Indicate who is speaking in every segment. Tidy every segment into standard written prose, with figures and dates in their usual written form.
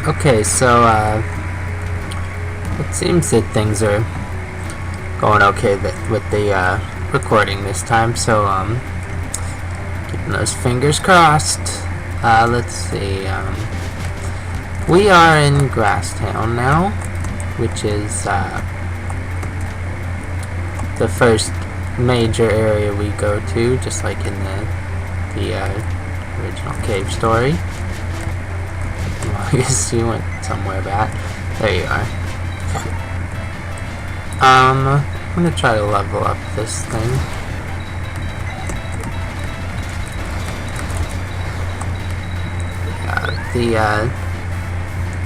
Speaker 1: Okay, so it seems that things are going okay with the recording this time, so keeping those fingers crossed. Let's see, we are in Grasstown now, which is the first major area we go to, just like in the original cave story. Well, I guess you went somewhere back. There you are. I'm gonna try to level up this thing. The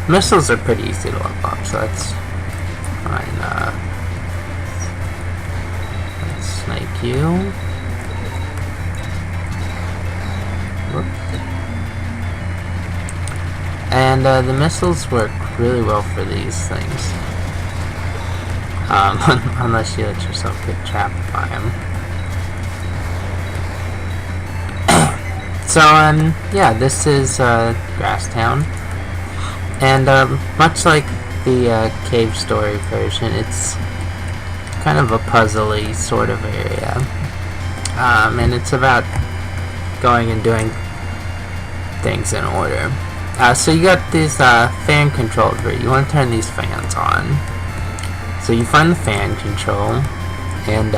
Speaker 1: missiles are pretty easy to level up, so that's fine. Let's snake you. Whoops. And the missiles work really well for these things. Unless you let yourself get trapped by them. So, yeah, this is Grasstown. And much like the cave story version, it's kind of a puzzly sort of area. And it's about going and doing things in order. So you got this fan control here. You want to turn these fans on. So you find the fan control, and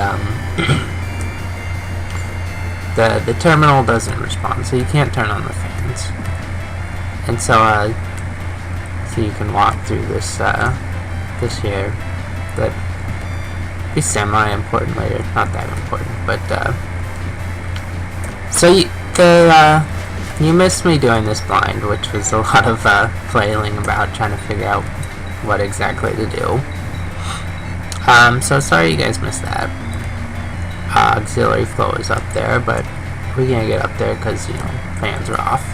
Speaker 1: the terminal doesn't respond, so you can't turn on the fans. And so so you can walk through this this here. That be semi-important later, not that important, but so you missed me doing this blind, which was a lot of flailing about trying to figure out what exactly to do. So sorry you guys missed that. Auxiliary flow is up there, but we can't get up there because, you know, fans are off.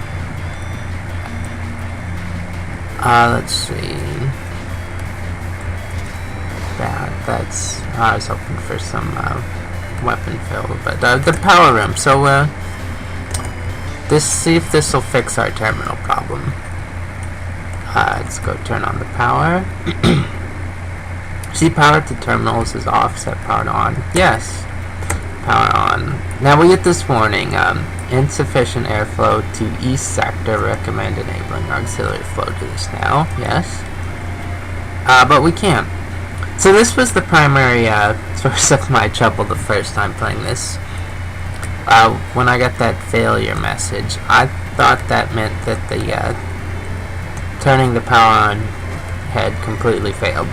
Speaker 1: Let's see. That's I was hoping for some weapon fill, but the power room. So see if this will fix our terminal problem. Let's go turn on the power. See, power to terminals is off, set power to on. Yes, power on. Now we get this warning, insufficient airflow to east sector, recommend enabling auxiliary flow to this now. Yes, but we can't. So this was the primary source of my trouble the first time playing this. When I got that failure message, I thought that meant that the turning the power on had completely failed,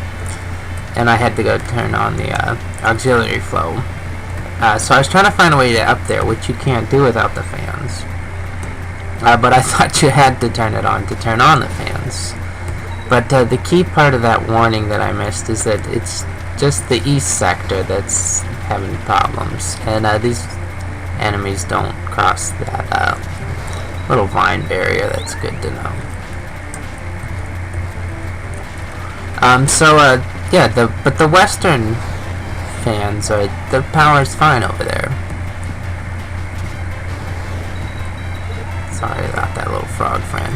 Speaker 1: and I had to go turn on the auxiliary flow. So I was trying to find a way to up there, which you can't do without the fans. But I thought you had to turn it on to turn on the fans. But the key part of that warning that I missed is that it's just the east sector that's having problems, and these enemies don't cross that little vine barrier. That's good to know. Yeah, but the western fans are, the power's fine over there. Sorry about that little frog friend.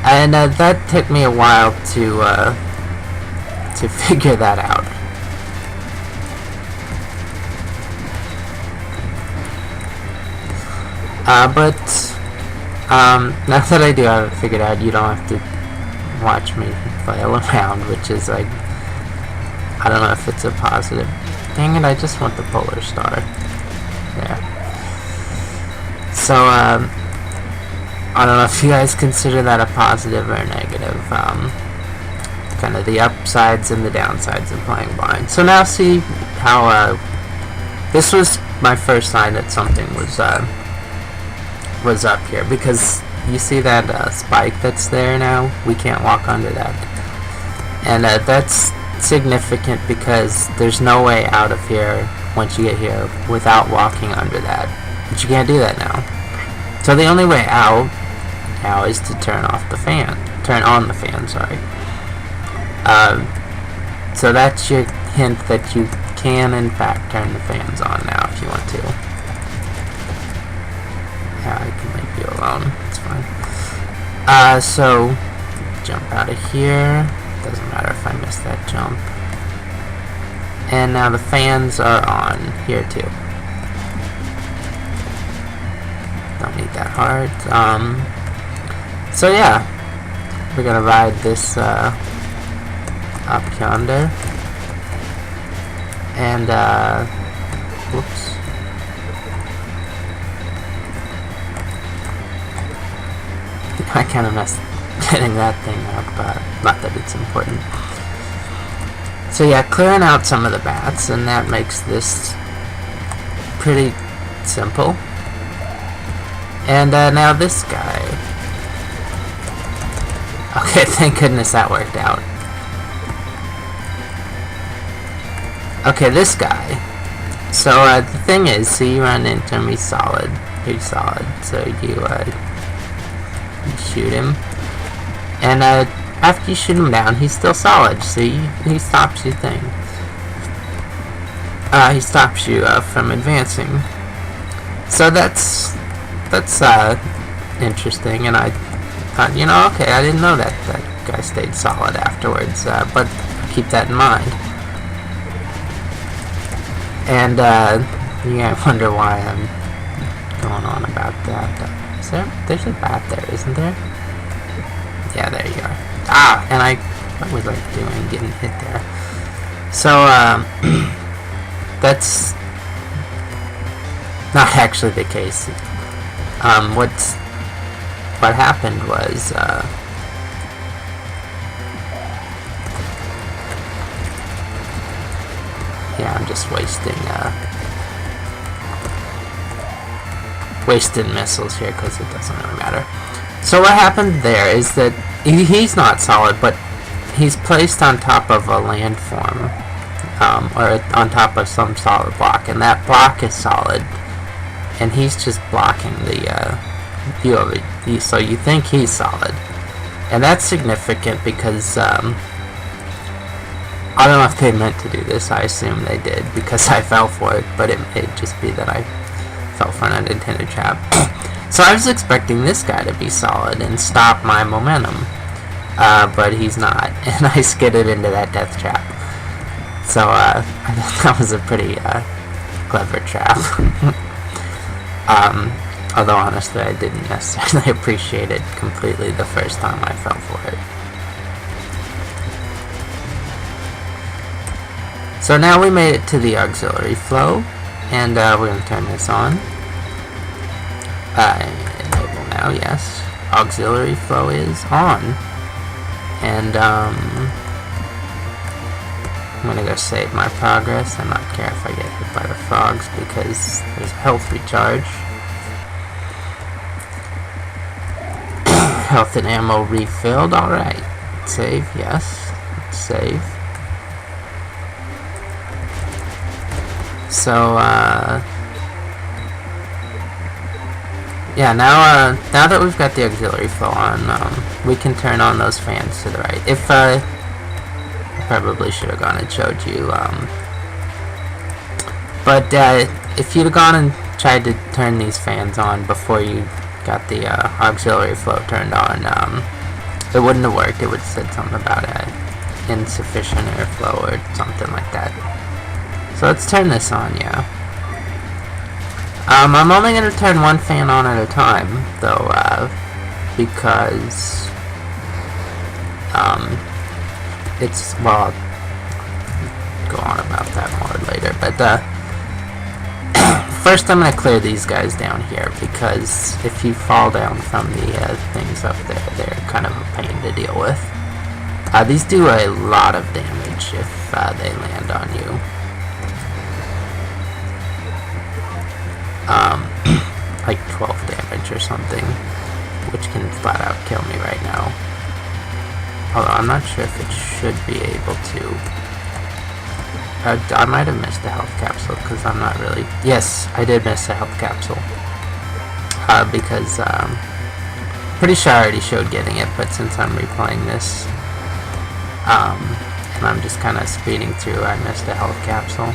Speaker 1: And that took me a while to figure that out. But now that I do have it figured out, you don't have to watch me flail around, which is like, I don't know if it's a positive. Dang it, I just want the polar star. There. So, I don't know if you guys consider that a positive or a negative. Kind of the upsides and the downsides of playing blind. So now see how, this was my first sign that something was up here, because you see that spike that's there now? We can't walk under that. And that's significant because there's no way out of here once you get here without walking under that. But you can't do that now. So the only way out now is to turn on the fan, sorry. So that's your hint that you can in fact turn the fans on now if you want to. Yeah, I can leave you alone, it's fine. So jump out of here. Doesn't matter if I miss that jump. And now the fans are on here too. Don't need that hard. So yeah, we're gonna ride this up yonder. And whoops. I kind of messed getting that thing up, not that it's important. So yeah, clearing out some of the bats, and that makes this pretty simple. And now this guy. Okay, thank goodness that worked out. Okay, this guy. So the thing is, see, you run into him, he's solid. He's solid. So you shoot him. And after you shoot him down, he's still solid. See, he stops you thing. He stops you from advancing. So that's interesting. And I thought, you know, okay, I didn't know that guy stayed solid afterwards. But keep that in mind. And you might wonder why I'm going on about that. There's a bat there, isn't there? Yeah, there you are. Ah, and what was I doing getting hit there? So, that's not actually the case. What happened was, yeah, I'm just wasting missiles here because it doesn't really matter. So what happened there is that he's not solid, but he's placed on top of a landform, or on top of some solid block, and that block is solid, and he's just blocking the view of it. So you think he's solid, and that's significant because I don't know if they meant to do this. I assume they did because I fell for it, but it may just be that I fell for an unintended trap. So I was expecting this guy to be solid and stop my momentum, but he's not, and I skidded into that death trap. So I thought that was a pretty clever trap. Although honestly I didn't necessarily appreciate it completely the first time I fell for it. So now we made it to the auxiliary flow, and we're going to turn this on. Enable now, yes. Auxiliary flow is on. And I'm going to go save my progress and not care if I get hit by the frogs because there's health recharge. Health and ammo refilled, alright. Save, yes. Save. So, yeah, now that we've got the auxiliary flow on, we can turn on those fans to the right. If, I probably should have gone and showed you, but, if you'd have gone and tried to turn these fans on before you got the, auxiliary flow turned on, it wouldn't have worked. It would have said something about, insufficient airflow or something like that. So let's turn this on, yeah. I'm only going to turn one fan on at a time, though, because, it's, well, I'll go on about that more later, but, first I'm going to clear these guys down here, because if you fall down from the, things up there, they're kind of a pain to deal with. These do a lot of damage if, they land on you. Like 12 damage or something, which can flat out kill me right now. Although I'm not sure if it should be able to. I might have missed a health capsule because I'm not really. Yes, I did miss a health capsule. Because pretty sure I already showed getting it, but since I'm replaying this, and I'm just kind of speeding through, I missed a health capsule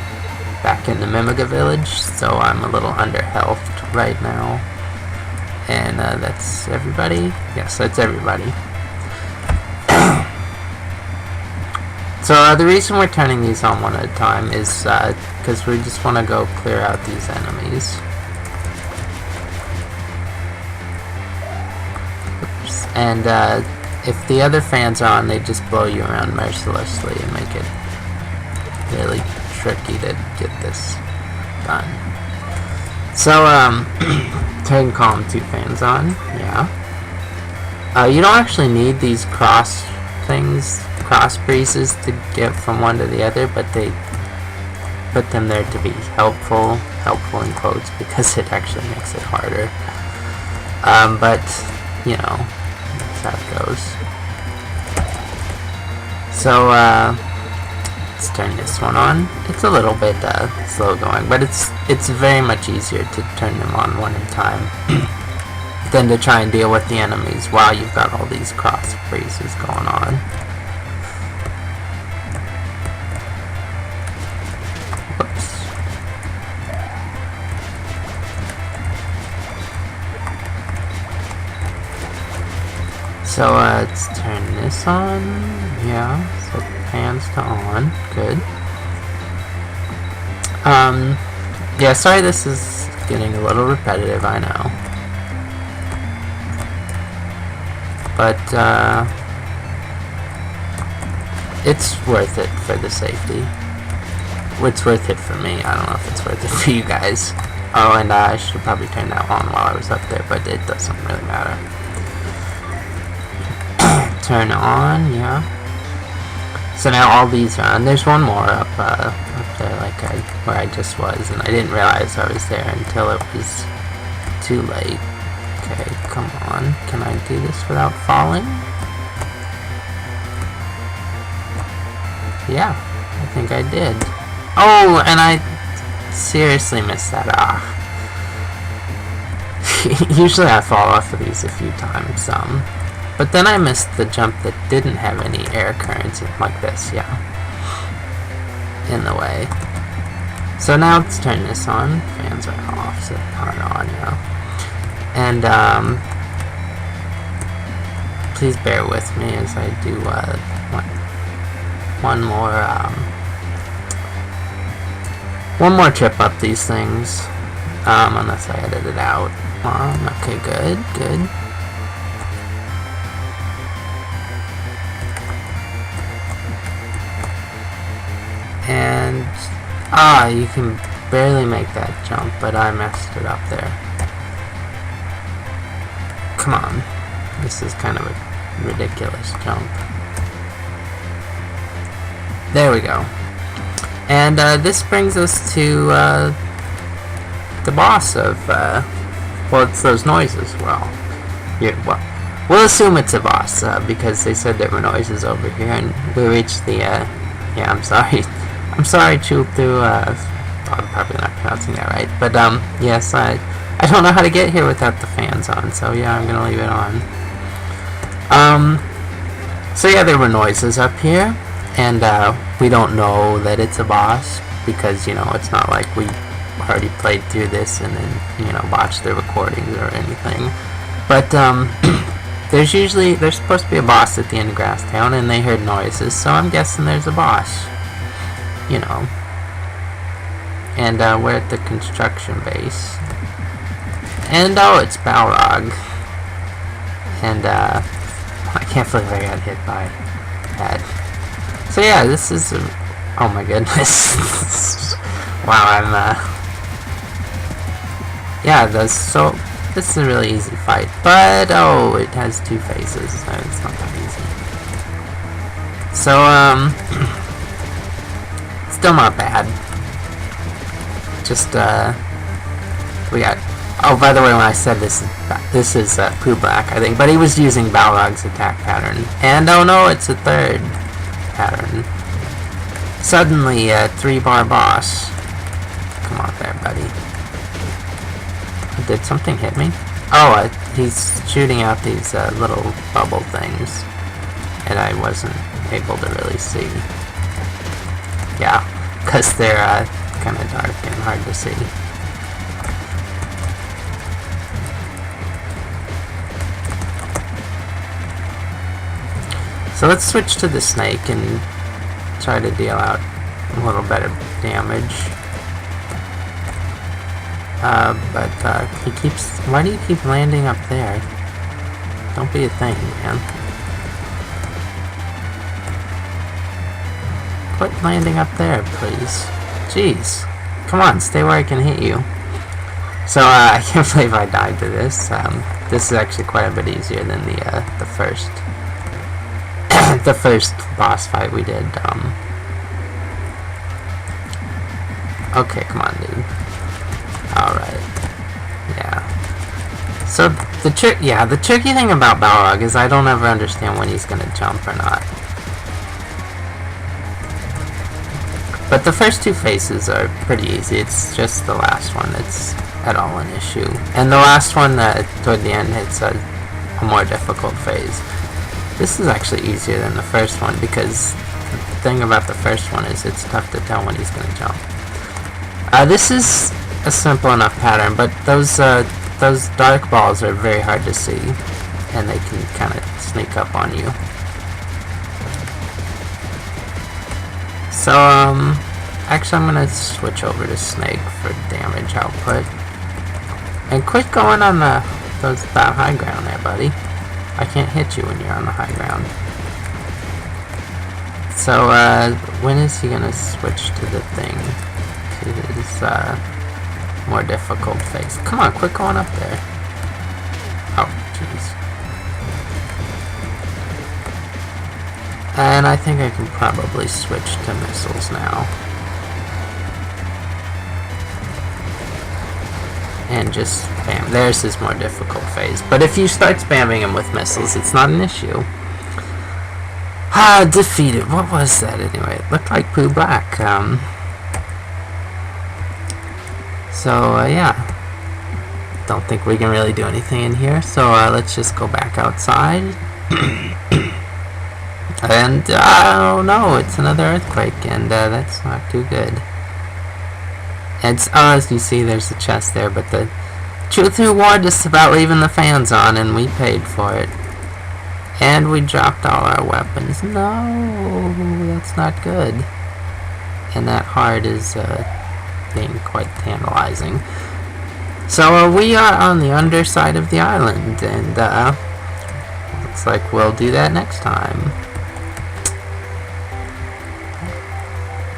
Speaker 1: back in the Mimiga village, so I'm a little under health right now. And that's everybody? Yes, that's everybody. So the reason we're turning these on one at a time is because we just want to go clear out these enemies. Oops. And if the other fans are on, they just blow you around mercilessly and make it really tricky to get this done. So turn column 2 fans on, yeah. You don't actually need these cross breezes to get from one to the other, but they put them there to be helpful in quotes, because it actually makes it harder. But, you know, that's how it goes. So, let's turn this one on. It's a little bit slow going, but it's very much easier to turn them on one at a time than to try and deal with the enemies while you've got all these cross breezes going on. Whoops. So let's turn this on. Yeah, so fans to on. Good. Yeah, sorry this is getting a little repetitive, I know. But, it's worth it for the safety. It's worth it for me. I don't know if it's worth it for you guys. Oh, and I should probably turn that on while I was up there, but it doesn't really matter. Turn on, yeah. So now all these are on. There's one more up there, like where I just was, and I didn't realize I was there until it was too late. Okay, come on. Can I do this without falling? Yeah, I think I did. Oh, and I seriously missed that off. Usually I fall off of these a few times, but then I missed the jump that didn't have any air currents like this, yeah, in the way. So now let's turn this on. Fans are off, so are on, yeah. And please bear with me as I do one more trip up these things, unless I edit it out. Okay, good. And you can barely make that jump, but I messed it up there. Come on, this is kind of a ridiculous jump. There we go. And this brings us to the boss of, well, it's those noises. Well, we'll assume it's a boss, because they said there were noises over here, and we reached the, yeah, I'm sorry, Chuptu, I'm probably not pronouncing that right, but, yes, I don't know how to get here without the fans on, so yeah, I'm gonna leave it on. So yeah, there were noises up here, and we don't know that it's a boss, because, you know, it's not like we already played through this and then, you know, watched the recordings or anything. But there's supposed to be a boss at the end of Grasstown, and they heard noises, so I'm guessing there's a boss, you know. And we're at the construction base. And oh, it's Balog. And I can't believe I got hit by that. So yeah, this is oh my goodness. Wow, yeah, this is a really easy fight, but oh, it has 2 phases, so it's not that easy. So still not bad. Just we got. Oh, by the way, when I said this is Pooh Black, I think, but he was using Balog's attack pattern, and oh no, it's a 3rd pattern. Suddenly, a 3-bar boss. Come on there, buddy. Did something hit me? Oh, he's shooting out these little bubble things, and I wasn't able to really see. Yeah, because they're kind of dark and hard to see. So let's switch to the snake and try to deal out a little better damage. But he keeps... Why do you keep landing up there? Don't be a thing, man. Quit landing up there, please. Jeez. Come on, stay where I can hit you. So, I can't believe I died to this. This is actually quite a bit easier than the first... the first boss fight we did. Okay, come on, dude. Alright. Yeah. So, the tricky thing about Balog is I don't ever understand when he's gonna jump or not. But the first two phases are pretty easy. It's just the last one that's at all an issue. And the last one, toward the end, it's a more difficult phase. This is actually easier than the first one because the thing about the first one is it's tough to tell when he's gonna jump. This is a simple enough pattern, but those dark balls are very hard to see, and they can kind of sneak up on you. So, actually I'm gonna switch over to Snake for damage output. And quit going on that high ground there, buddy. I can't hit you when you're on the high ground. So, when is he gonna switch to the thing? To his, more difficult phase. Come on, quit going up there. Oh, jeez. And I think I can probably switch to missiles now. And just spam. There's his more difficult phase. But if you start spamming him with missiles, it's not an issue. Defeated. What was that anyway? It looked like Pooh Black. Yeah. Don't think we can really do anything in here, so let's just go back outside. And, oh no, it's another earthquake, and that's not too good. And, as you see, there's a chest there, but the truth warned us about leaving the fans on, and we paid for it. And we dropped all our weapons. No, that's not good. And that heart is, being quite tantalizing. So we are on the underside of the island, and looks like we'll do that next time.